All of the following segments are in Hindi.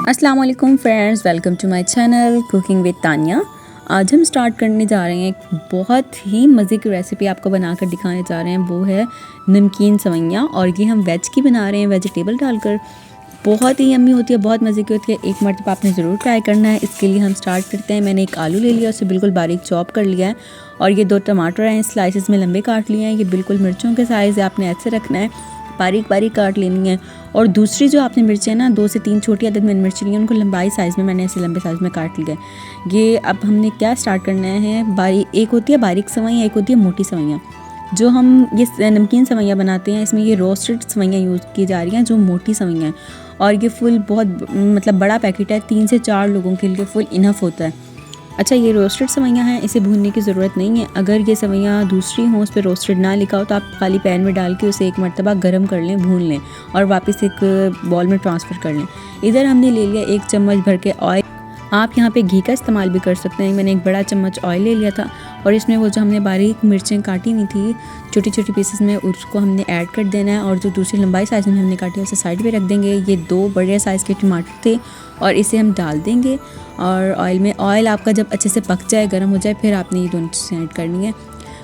अस्सलाम वालेकुम friends, welcome to my channel cooking with Tania. आज हम स्टार्ट करने जा रहे हैं एक बहुत ही मज़े की रेसिपी आपको बनाकर दिखाने जा रहे हैं। वो है नमकीन सेवइयाँ और ये हम वेज की बना रहे हैं, वेजिटेबल डालकर। बहुत ही यम्मी होती है, बहुत मज़े की होती है। एक मरतबा आपने ज़रूर ट्राई करना है। इसके लिए हम स्टार्ट करते हैं। मैंने एक आलू ले लिया, उसे बिल्कुल बारीक चॉप कर लिया है और ये 2 टमाटर हैं, स्लाइसेस में लंबे काट लिए हैं। ये बिल्कुल मिर्चों के साइज़ है, आपने ऐसे रखना है, बारीक बारीक काट लेनी है। और दूसरी जो आपने मिर्चें ना 2 से 3 छोटी अदद में मिर्च ली हैं, उनको लंबाई साइज़ में मैंने ऐसे लंबे साइज़ में काट लिया है। ये अब हमने क्या स्टार्ट करना है, एक होती है बारीक सेवइयाँ, एक होती है मोटी सेवइयाँ। जो हम ये नमकीन सेवइयाँ बनाते हैं, इसमें ये रोस्टेड सेवइयाँ यूज़ की जा रही हैं, जो मोटी सेवइयाँ हैं। और ये फुल बहुत मतलब बड़ा पैकेट है, 3 से 4 लोगों के लिए फुल इनफ होता है। अच्छा, ये रोस्टेड सेवइयाँ हैं, इसे भूनने की ज़रूरत नहीं है। अगर ये सेवइयाँ दूसरी हों, उस पर रोस्टेड ना लिखा हो, तो आप खाली पैन में डाल के उसे एक मरतबा गर्म कर लें, भून लें और वापस एक बॉल में ट्रांसफ़र कर लें। इधर हमने ले लिया 1 चम्मच भर के ऑयल। आप यहाँ पे घी का इस्तेमाल भी कर सकते हैं। मैंने एक बड़ा चम्मच ऑयल ले लिया था और इसमें वो जो हमने बारीक मिर्चें काटी हुई थी छोटी छोटी पीसेस में, उसको हमने ऐड कर देना है। और जो दूसरी लंबाई साइज़ में हमने काटी है उसे साइड पे रख देंगे। ये 2 बड़े साइज़ के टमाटर थे और इसे हम डाल देंगे और ऑयल में। ऑयल आपका जब अच्छे से पक जाए, गर्म हो जाए, फिर आपने ये दोनों चीज़ें ऐड करनी है।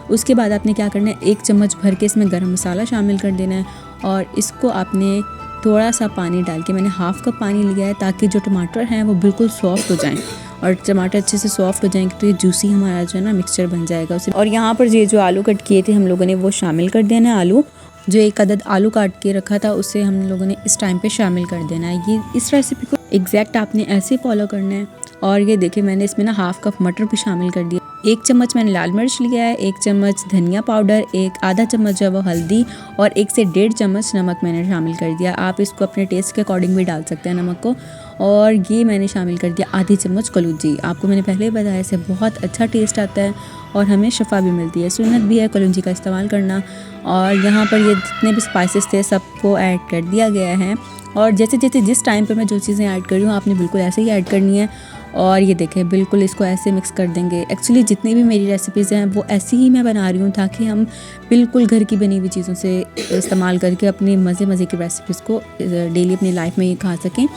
उसके बाद आपने क्या करना है, 1 चम्मच भर के इसमें गरम मसाला शामिल कर देना है और इसको आपने थोड़ा सा पानी डाल के, मैंने हाफ़ कप पानी लिया है ताकि जो टमाटर हैं वो बिल्कुल सॉफ्ट हो जाएं। और टमाटर अच्छे से सॉफ्ट हो जाएंगे तो ये जूसी हमारा जो है ना मिक्सचर बन जाएगा उसे। और यहाँ पर ये जो आलू कट किए थे हम लोगों ने, वो शामिल कर देना है। आलू जो 1 अदद आलू काट के रखा था उसे हम लोगों ने इस टाइम पे शामिल कर देना है। ये इस रेसिपी को एग्जैक्ट आपने ऐसे फॉलो करना है। और ये देखिए, मैंने इसमें ना हाफ़ कप मटर भी शामिल कर दिया। 1 चम्मच मैंने लाल मिर्च लिया है, 1 चम्मच धनिया पाउडर, आधा चम्मच है वो हल्दी और 1 से 1.5 चम्मच नमक मैंने शामिल कर दिया। आप इसको अपने टेस्ट के अकॉर्डिंग भी डाल सकते हैं नमक को। और ये मैंने शामिल कर दिया आधी चम्मच कलौंजी। आपको मैंने पहले बताया, इससे बहुत अच्छा टेस्ट आता है और हमें शफा भी मिलती है। सुन्नत भी है कलौंजी का इस्तेमाल करना। और यहाँ पर ये जितने भी स्पाइसेस थे सबको ऐड कर दिया गया है। और जैसे जैसे जिस टाइम पर मैं जो चीज़ें ऐड कर रही हूँ, आपने बिल्कुल ऐसे ही ऐड करनी है। और ये देखें, बिल्कुल इसको ऐसे मिक्स कर देंगे। एक्चुअली जितनी भी मेरी रेसिपीज़ हैं वो ऐसी ही मैं बना रही हूँ ताकि हम बिल्कुल घर की बनी हुई चीज़ों से इस्तेमाल करके अपनी मज़े की रेसिपीज़ को डेली अपनी लाइफ में ये खा सकें।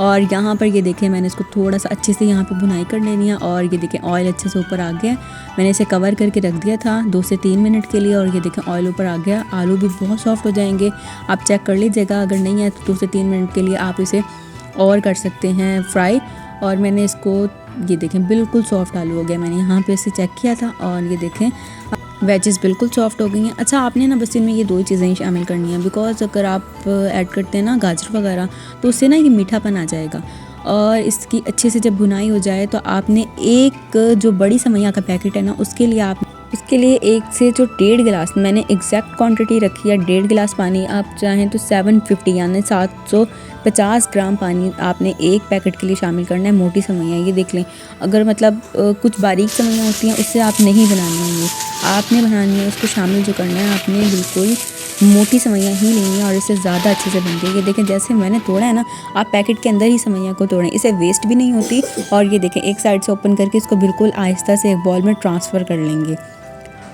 और यहाँ पर ये देखें, मैंने इसको थोड़ा सा अच्छे से यहाँ पे भुनाई कर लेनी है। और ये देखें, ऑयल अच्छे से ऊपर आ गया। मैंने इसे कवर करके रख दिया था 2 से 3 मिनट के लिए और ये देखें ऑयल ऊपर आ गया। आलू भी बहुत सॉफ्ट हो जाएंगे, आप चेक कर लीजिएगा। अगर नहीं है तो 2 से 3 मिनट के लिए आप इसे और कर सकते हैं फ्राई। और मैंने इसको, ये देखें, बिल्कुल सॉफ्ट आलू हो गया। मैंने यहाँ पे इसे चेक किया था और ये देखें वेजेस बिल्कुल सॉफ्ट हो गई हैं। अच्छा, आपने ना बस इनमें ये 2 ही चीज़ें ही शामिल करनी है, बिकॉज़ अगर आप ऐड करते हैं ना गाजर वगैरह तो उससे ना ये मीठापन आ जाएगा। और इसकी अच्छे से जब भुनाई हो जाए तो आपने एक जो बड़ी सेवइयाँ का पैकेट है ना, उसके लिए 1 से जो 1.5 गिलास, मैंने एग्जैक्ट क्वांटिटी रखी है 1.5 गिलास पानी। आप चाहें तो 750 यानी 750 ग्राम पानी आपने एक पैकेट के लिए शामिल करना है। मोटी सेवइयाँ ये देख लें, अगर मतलब कुछ बारीक सेवइयाँ होती हैं उससे आप नहीं बनानी होंगी, आपने बनानी है उसको शामिल जो करना है, आपने बिल्कुल मोटी सेवइयाँ ही लेनी है और इससे ज़्यादा अच्छे से बनती है। ये देखें, जैसे मैंने तोड़ा है ना, आप पैकेट के अंदर ही सेवइयाँ को तोड़ें, इसे वेस्ट भी नहीं होती। और ये देखें, एक साइड से ओपन करके इसको बिल्कुल आहिस्ता से एक बॉल में ट्रांसफ़र कर लेंगे।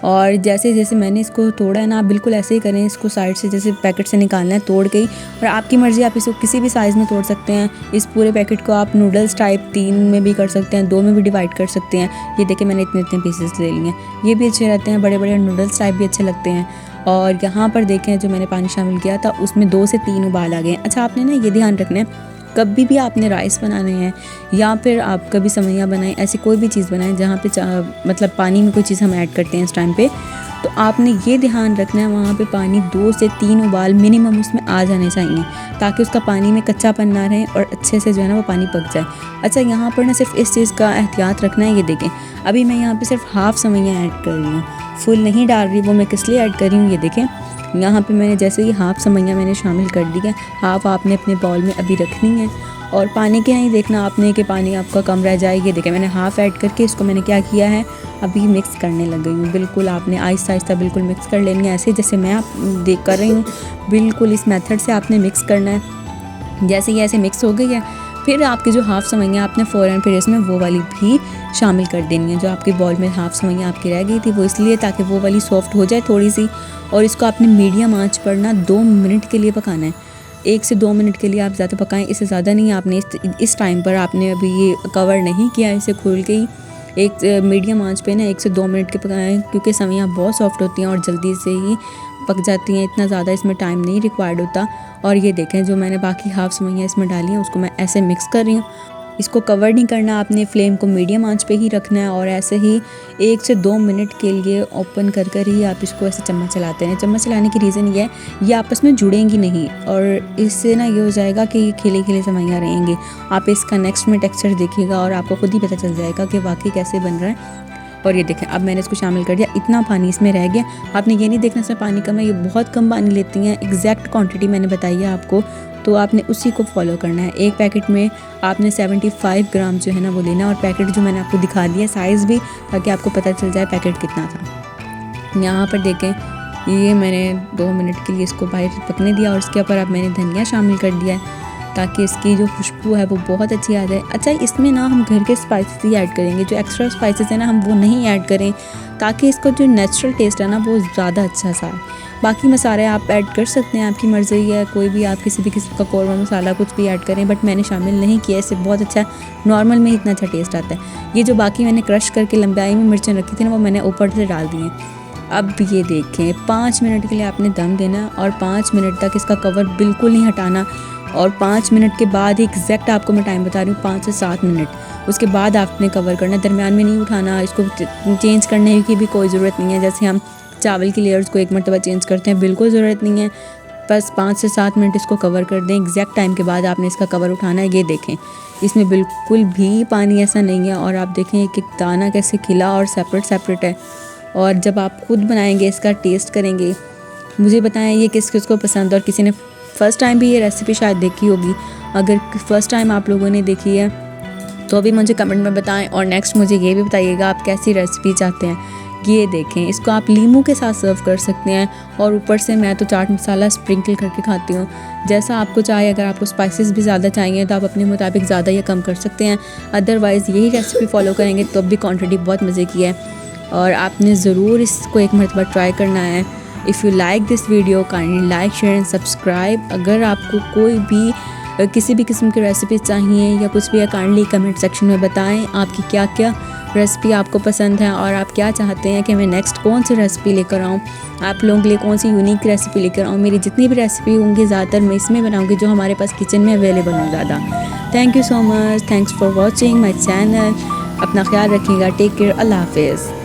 और जैसे जैसे मैंने इसको तोड़ा है ना, आप बिल्कुल ऐसे ही करें। इसको साइड से जैसे पैकेट से निकालना है तोड़ के ही। और आपकी मर्ज़ी, आप इसको किसी भी साइज़ में तोड़ सकते हैं। इस पूरे पैकेट को आप नूडल्स टाइप 3 में भी कर सकते हैं, 2 में भी डिवाइड कर सकते हैं। ये देखें, मैंने इतने पीसेस ले लिए हैं। ये भी अच्छे रहते हैं, बड़े बड़े नूडल्स टाइप भी अच्छे लगते हैं। और यहाँ पर देखें, जो मैंने पानी शामिल किया था उसमें 2 से 3 उबाल आ गए। अच्छा, आपने ना ये ध्यान रखना है, कभी भी आपने राइस बनाने हैं या फिर आप कभी सेवइयाँ बनाएं, ऐसी कोई भी चीज़ बनाएं जहाँ पे मतलब पानी में कोई चीज़ हम ऐड करते हैं इस टाइम पे, तो आपने ये ध्यान रखना है वहाँ पे पानी 2 से 3 उबाल मिनिमम उसमें आ जाने चाहिए ताकि उसका पानी में कच्चापन ना रहे और अच्छे से जो है ना वो पानी पक जाए। अच्छा, यहाँ पर ना सिर्फ इस चीज़ का एहतियात रखना है। ये देखें, अभी मैं यहाँ पर सिर्फ हाफ़ सेवइयाँ ऐड कर रही हूँ, फुल नहीं डाल रही। वो मैं किस लिए ऐड कर रही हूँ, ये देखें, यहाँ पे मैंने जैसे ही हाफ़ सेवइयाँ मैंने शामिल कर दी है, हाफ़ आपने अपने बाउल में अभी रखनी है। और पानी के नहीं देखना आपने कि पानी आपका कम रह जाए। ये देखें, मैंने हाफ़ ऐड करके इसको मैंने क्या किया है, अभी मिक्स करने लग गई हूँ। बिल्कुल आपने आहिस्ता आहिस्ता बिल्कुल मिक्स कर लेनी है, ऐसे जैसे मैं आप देख कर रही हूँ। बिल्कुल इस मेथड से आपने मिक्स करना है। जैसे ये ऐसे मिक्स हो गई है, फिर आपकी जो हाफ़ सेवइयाँ आपने फ़ौरन फिर इसमें वो वाली भी शामिल कर देनी है। जो आपके बॉल में हाफ़ सेवइयाँ आपकी रह गई थी वो इसलिए ताकि वो वाली सॉफ्ट हो जाए थोड़ी सी। और इसको आपने मीडियम आंच पर ना 2 मिनट के लिए पकाना है। 1 से 2 मिनट के लिए आप ज़्यादा पकाएं, इससे ज़्यादा नहीं। आपने इस टाइम पर आपने अभी ये कवर नहीं किया, इसे खोल के ही एक मीडियम आंच पे ना 1 से 2 मिनट के पकाएं, क्योंकि सवैयाँ बहुत सॉफ्ट होती हैं और जल्दी से ही पक जाती हैं, इतना ज़्यादा इसमें टाइम नहीं रिक्वायर्ड होता। और ये देखें जो मैंने बाकी हाफ़ सवैयाँ इसमें डाली हैं उसको मैं ऐसे मिक्स कर रही हूँ। इसको कवर नहीं करना, आपने फ्लेम को मीडियम आंच पे ही रखना है और ऐसे ही 1 से 2 मिनट के लिए ओपन कर कर ही आप इसको ऐसे चम्मच चलाते हैं। चम्मच चलाने की रीज़न ये है, ये आपस में जुड़ेंगी नहीं और इससे ना ये हो जाएगा कि ये खिले खिले सवैयाँ रहेंगी। आप इसका नेक्स्ट में टेक्सचर देखिएगा और आपको खुद ही पता चल जाएगा कि वाकई कैसे बन रहा है। और ये देखें अब मैंने इसको शामिल कर दिया, इतना पानी इसमें रह गया। आपने ये नहीं देखना इसमें पानी कम है, ये बहुत कम पानी लेती हैं। एग्जैक्ट क्वांटिटी मैंने बताई है आपको, तो आपने उसी को फॉलो करना है। एक पैकेट में आपने 75 ग्राम जो है ना वो लेना, और पैकेट जो मैंने आपको दिखा दिया साइज़ भी, ताकि आपको पता चल जाए पैकेट कितना था। यहाँ पर देखें ये मैंने 2 मिनट के लिए इसको बाहर पकने दिया और इसके ऊपर अब मैंने धनिया शामिल कर दिया है ताकि इसकी जो खुशबू है वो बहुत अच्छी आ जाए। अच्छा, इसमें ना हम घर के स्पाइसेस ही ऐड करेंगे, जो एक्स्ट्रा स्पाइसेस है ना हम वो नहीं ऐड करें, ताकि इसका जो नेचुरल टेस्ट है ना वो ज़्यादा अच्छा सा है। बाकी मसाले आप ऐड कर सकते हैं, आपकी मर्ज़ी है, कोई भी आप किसी भी किस्म का कौरमा मसाला कुछ भी ऐड करें, बट मैंने शामिल नहीं किया। इससे बहुत अच्छा नॉर्मल में इतना अच्छा टेस्ट आता है। ये जो बाकी मैंने क्रश करके लंबाई में मिर्चें रखी थी ना वो मैंने ऊपर से डाल दी हैं। अब ये देखें 5 मिनट के लिए आपने दम देना और 5 मिनट तक इसका कवर बिल्कुल नहीं हटाना। और 5 मिनट के बाद एग्जैक्ट आपको मैं टाइम बता रही हूँ, 5 से 7 मिनट उसके बाद आपने कवर करना, दरमियान में नहीं उठाना। इसको चेंज करने की भी कोई ज़रूरत नहीं है, जैसे हम चावल की लेयर्स को एक मरतबा चेंज करते हैं, बिल्कुल ज़रूरत नहीं है। बस 5 से 7 मिनट इसको कवर कर दें। एग्जैक्ट टाइम के बाद आपने इसका कवर उठाना है। ये देखें इसमें बिल्कुल भी पानी ऐसा नहीं है, और आप देखें एक एक दाना कैसे खिला और सेपरेट है। और जब आप खुद बनाएंगे, इसका टेस्ट करेंगे, मुझे बताएं ये किस किस को पसंद, और किसी ने फ़र्स्ट टाइम भी ये रेसिपी शायद देखी होगी। अगर फ़र्स्ट टाइम आप लोगों ने देखी है तो अभी मुझे कमेंट में बताएं, और नेक्स्ट मुझे ये भी बताइएगा आप कैसी रेसिपी चाहते हैं। ये देखें इसको आप लीमू के साथ सर्व कर सकते हैं, और ऊपर से मैं तो चाट मसाला स्प्रिंकल करके खाती हूँ, जैसा आपको चाहे। अगर आपको स्पाइसेस भी ज़्यादा चाहिए तो आप अपने मुताबिक ज़्यादा या कम कर सकते हैं, अदरवाइज़ यही रेसिपी फॉलो करेंगे तो अब भी क्वान्टिटी बहुत मज़े की है, और आपने ज़रूर इसको एक मरतबा ट्राई करना है। If you like this video kindly like share and subscribe. अगर आपको कोई भी किसी भी किस्म की रेसिपी चाहिए या कुछ भी है, काइंडली कमेंट सेक्शन में बताएं आपकी क्या क्या रेसिपी आपको पसंद है, और आप क्या चाहते हैं कि मैं नेक्स्ट कौन सी रेसिपी लेकर आऊँ, आप लोगों के लिए कौन सी यूनिक रेसिपी लेकर आऊँ। मेरी जितनी भी रेसिपी होंगी ज़्यादातर मैं इसमें बनाऊँगी जो हमारे पास किचन में अवेलेबल हो ज़्यादा। Thank you so much, thanks for watching my channel. अपना ख्याल रखिएगा, टेक केयर, अल्लाह हाफिज़।